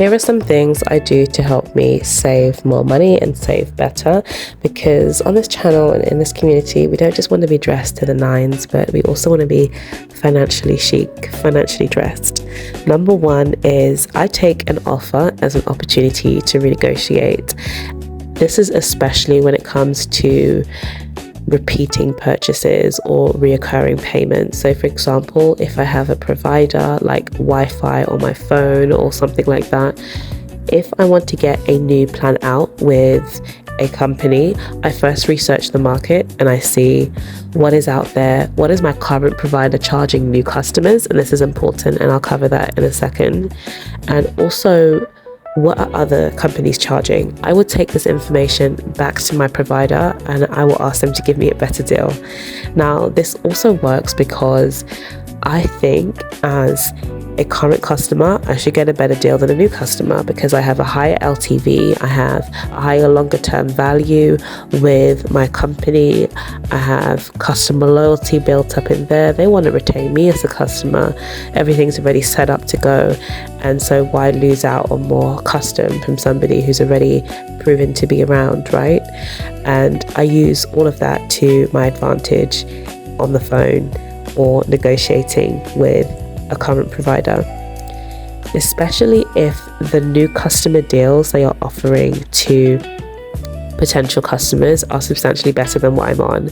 Here are some things I do to help me save more money and save better, because on this channel and in this community, we don't just want to be dressed to the nines, but we also want to be financially chic, financially dressed. Number one is I take an offer as an opportunity to renegotiate. This is especially when it comes to repeating purchases or reoccurring payments. So for example, if I have a provider like Wi-Fi on my phone or something like that, if I want to get a new plan out with a company, I first research the market and I see what is out there, what is my current provider charging new customers, and this is important and I'll cover that in a second. And also, what are other companies charging? I would take this information back to my provider and I will ask them to give me a better deal. Now, this also works because I think as a current customer, I should get a better deal than a new customer because I have a higher LTV, I have a higher longer term value with my company, I have customer loyalty built up in there. They want to retain me as a customer. Everything's already set up to go. And so why lose out on more custom from somebody who's already proven to be around, right? And I use all of that to my advantage on the phone or negotiating with a current provider, especially if the new customer deals they are offering to potential customers are substantially better than what I'm on.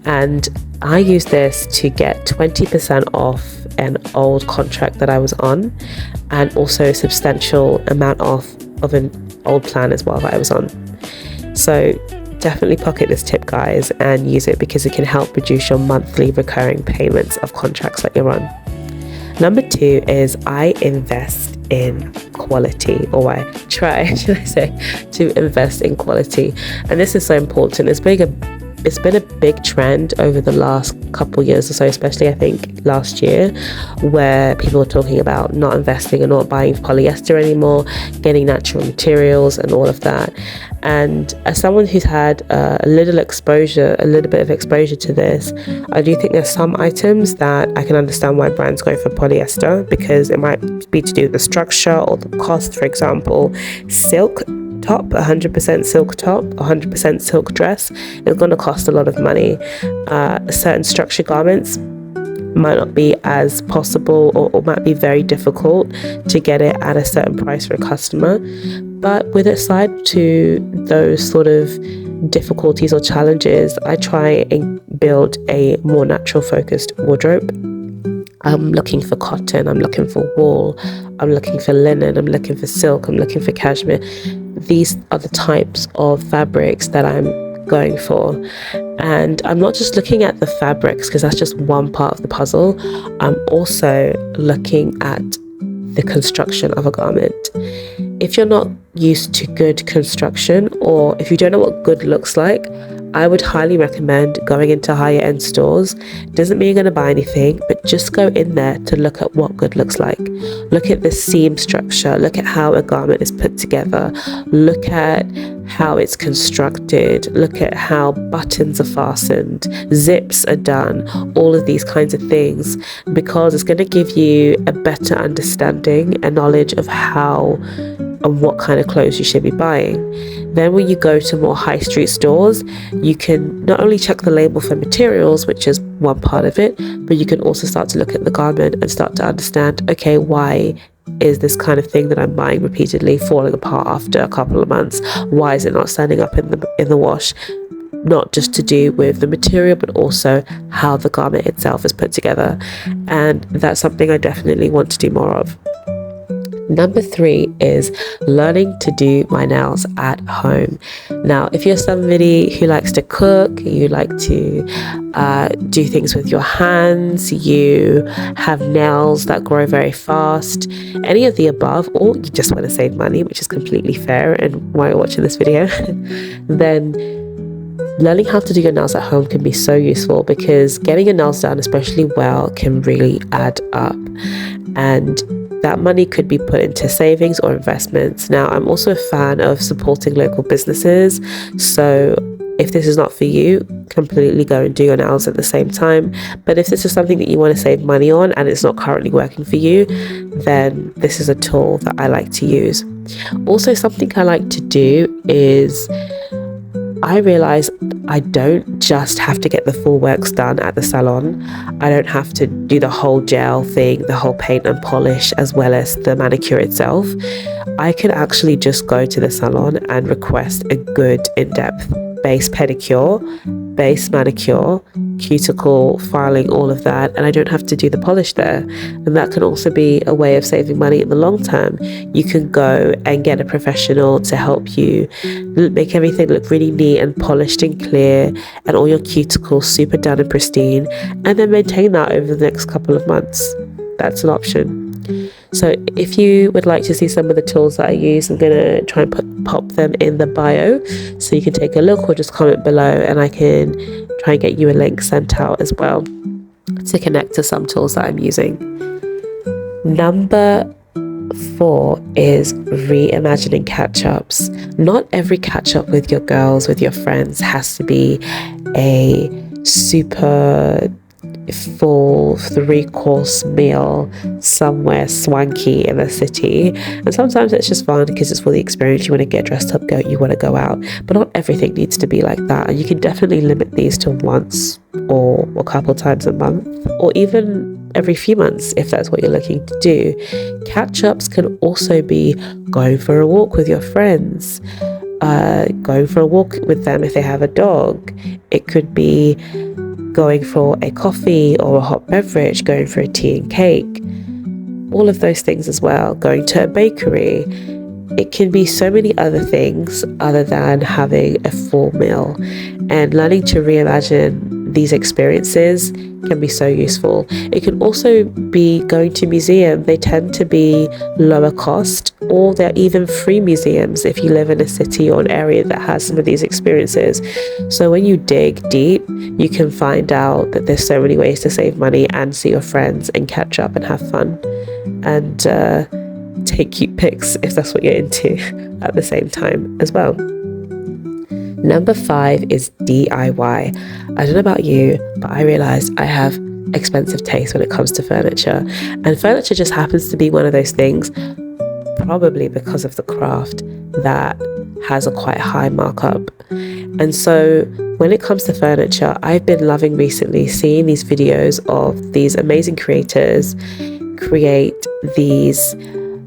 And I use this to get 20% off an old contract that I was on, and also a substantial amount off of an old plan as well that I was on. So definitely pocket this tip, guys, and use it because it can help reduce your monthly recurring payments of contracts that you're on. Number two is I invest in quality, or I try, should I say, to invest in quality. And this is so important. It's been a big trend over the last couple years or so, especially I think last year, where people are talking about not investing and not buying polyester anymore, getting natural materials and all of that. And as someone who's had a little bit of exposure to this, I do think there's some items that I can understand why brands go for polyester, because it might be to do with the structure or the cost. For example, silk top, 100% silk top, 100% silk dress is going to cost a lot of money. Certain structure garments might not be as possible, or might be very difficult to get it at a certain price for a customer. But with aside to those sort of difficulties or challenges, I try and build a more natural focused wardrobe. I'm looking for cotton, I'm looking for wool, I'm looking for linen, I'm looking for silk, I'm looking for cashmere. These are the types of fabrics that I'm going for. And I'm not just looking at the fabrics because that's just one part of the puzzle. I'm also looking at the construction of a garment. If you're not used to good construction, or if you don't know what good looks like, I would highly recommend going into higher end stores. Doesn't mean you're going to buy anything, but just go in there to look at what good looks like. Look at the seam structure, look at how a garment is put together, look at how it's constructed, look at how buttons are fastened, zips are done, all of these kinds of things, because it's going to give you a better understanding and knowledge of how and what kind of clothes you should be buying. Then when you go to more high street stores, you can not only check the label for materials, which is one part of it, but you can also start to look at the garment and start to understand, okay, why is this kind of thing that I'm buying repeatedly falling apart after a couple of months? Why is it not standing up in the wash? Not just to do with the material, but also how the garment itself is put together. And that's something I definitely want to do more of. Number three is learning to do my nails at home. Now, if you're somebody who likes to cook, you like to do things with your hands, you have nails that grow very fast, any of the above, or you just want to save money, which is completely fair and why you're watching this video, then learning how to do your nails at home can be so useful, because getting your nails done, especially well, can really add up. And that money could be put into savings or investments. Now, I'm also a fan of supporting local businesses. So if this is not for you, completely go and do your nails at the same time. But if this is something that you want to save money on and it's not currently working for you, then this is a tool that I like to use. Also, something I like to do is I realize I don't just have to get the full works done at the salon. I don't have to do the whole gel thing, the whole paint and polish, as well as the manicure itself. I can actually just go to the salon and request a good in-depth base pedicure, base manicure, cuticle filing, all of that, and I don't have to do the polish there. And that can also be a way of saving money in the long term. You can go and get a professional to help you make everything look really neat and polished and clear, and all your cuticles super done and pristine, and then maintain that over the next couple of months. That's an option. So if you would like to see some of the tools that I use, I'm going to try and pop them in the bio so you can take a look, or just comment below and I can try and get you a link sent out as well to connect to some tools that I'm using. Number 4 is reimagining catch-ups. Not every catch-up with your girls, with your friends, has to be a super full 3-course meal somewhere swanky in the city. And sometimes it's just fun because it's for the experience. You want to get dressed up, you want to go out, but not everything needs to be like that. And you can definitely limit these to once or a couple times a month, or even every few months if that's what you're looking to do. Catch-ups can also be going for a walk with your friends, going for a walk with them if they have a dog. It could be going for a coffee or a hot beverage, going for a tea and cake, all of those things as well, going to a bakery. It can be so many other things other than having a full meal, and learning to reimagine these experiences can be so useful. It can also be going to museums. They tend to be lower cost, or they're even free museums if you live in a city or an area that has some of these experiences. So when you dig deep, you can find out that there's so many ways to save money and see your friends and catch up and have fun and take cute pics if that's what you're into at the same time as well. Number 5 is DIY. I don't know about you, but I realized I have expensive taste when it comes to furniture. And furniture just happens to be one of those things, probably because of the craft, that has a quite high markup. And so when it comes to furniture, I've been loving recently seeing these videos of these amazing creators create these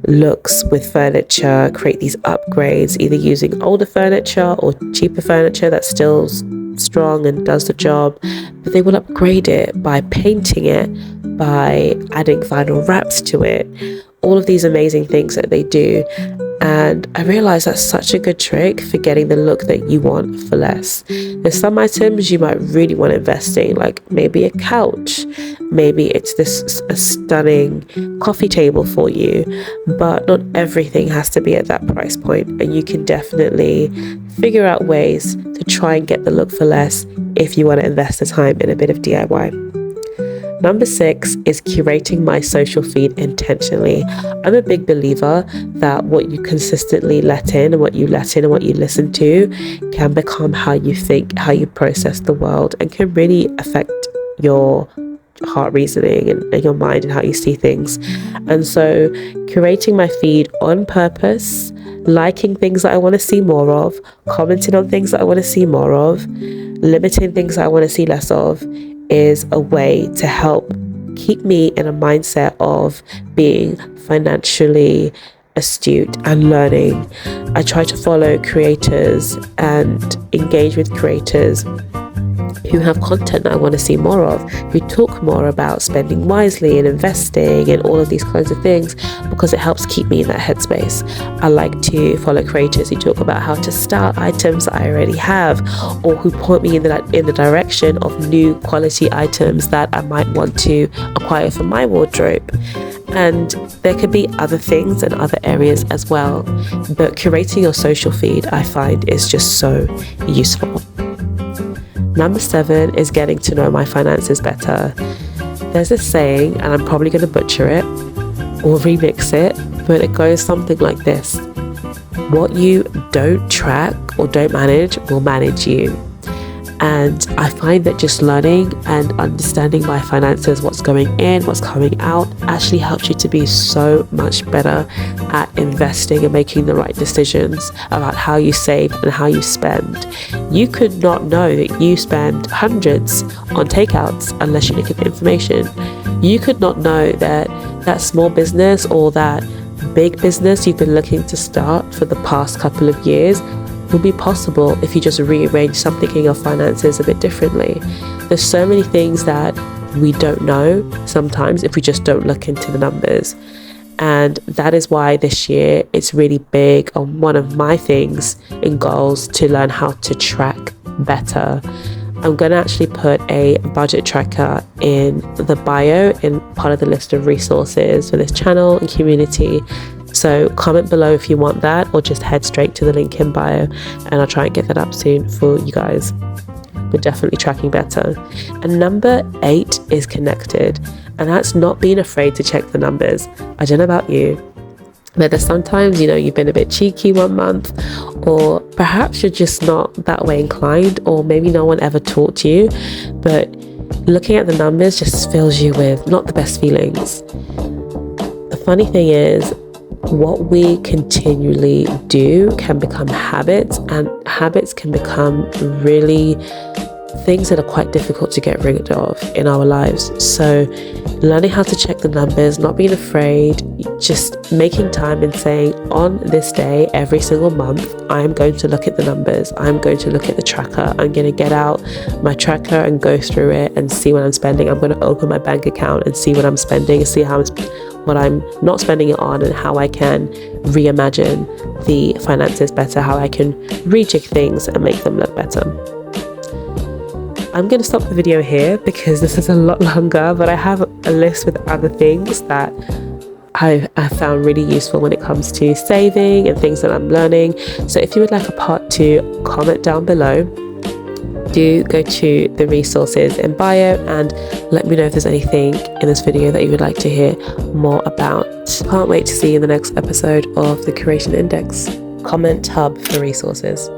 looks with furniture, create these upgrades, either using older furniture or cheaper furniture that's still strong and does the job, but they will upgrade it by painting it, by adding vinyl wraps to it, all of these amazing things that they do. And I realized that's such a good trick for getting the look that you want for less. There's some items you might really want to invest in, like maybe a couch, maybe it's a stunning coffee table for you, but not everything has to be at that price point. And you can definitely figure out ways to try and get the look for less if you want to invest the time in a bit of DIY. Number 6 is curating my social feed intentionally. I'm a big believer that what you consistently let in and what you listen to can become how you think, how you process the world, and can really affect your heart reasoning and your mind and how you see things. And so curating my feed on purpose, liking things that I want to see more of, commenting on things that I want to see more of, limiting things that I want to see less of, is a way to help keep me in a mindset of being financially astute and learning. I try to follow creators and engage with creators who have content that I want to see more of, who talk more about spending wisely and investing and all of these kinds of things, because it helps keep me in that headspace. I like to follow creators who talk about how to style items that I already have, or who point me in the direction of new quality items that I might want to acquire for my wardrobe. And there could be other things and other areas as well, but curating your social feed, I find, is just so useful. Number 7 is getting to know my finances better. There's a saying, and I'm probably going to butcher it or remix it, but it goes something like this: what you don't track or don't manage will manage you. And I find that just learning and understanding my finances, what's going in, what's coming out, actually helps you to be so much better at investing and making the right decisions about how you save and how you spend. You could not know that you spend hundreds on takeouts unless you look at the information. You could not know that that small business or that big business you've been looking to start for the past couple of years will be possible if you just rearrange something in your finances a bit differently. There's so many things that we don't know sometimes if we just don't look into the numbers. And that is why this year it's really big on one of my things and goals to learn how to track better. I'm going to actually put a budget tracker in the bio in part of the list of resources for this channel and community. So comment below if you want that, or just head straight to the link in bio and I'll try and get that up soon for you guys. We're definitely tracking better. And number 8 is connected, and that's not being afraid to check the numbers. I don't know about you, but there's sometimes, you've been a bit cheeky one month, or perhaps you're just not that way inclined, or maybe no one ever taught you, but looking at the numbers just fills you with not the best feelings. The funny thing is, what we continually do can become habits, and habits can become really things that are quite difficult to get rid of in our lives. So learning how to check the numbers, not being afraid, just making time and saying, on this day every single month, I'm going to look at the numbers, I'm going to look at the tracker, I'm going to get out my tracker and go through it and see what I'm spending. I'm going to open my bank account and see what I'm spending, see what I'm not spending it on, and how I can reimagine the finances better, how I can rejig things and make them look better. I'm going to stop the video here because this is a lot longer, but I have a list with other things that I found really useful when it comes to saving and things that I'm learning. So if you would like a part 2, comment down below. Do go to the resources in bio and let me know if there's anything in this video that you would like to hear more about. Can't wait to see you in the next episode of the Curation Index. Comment hub for resources.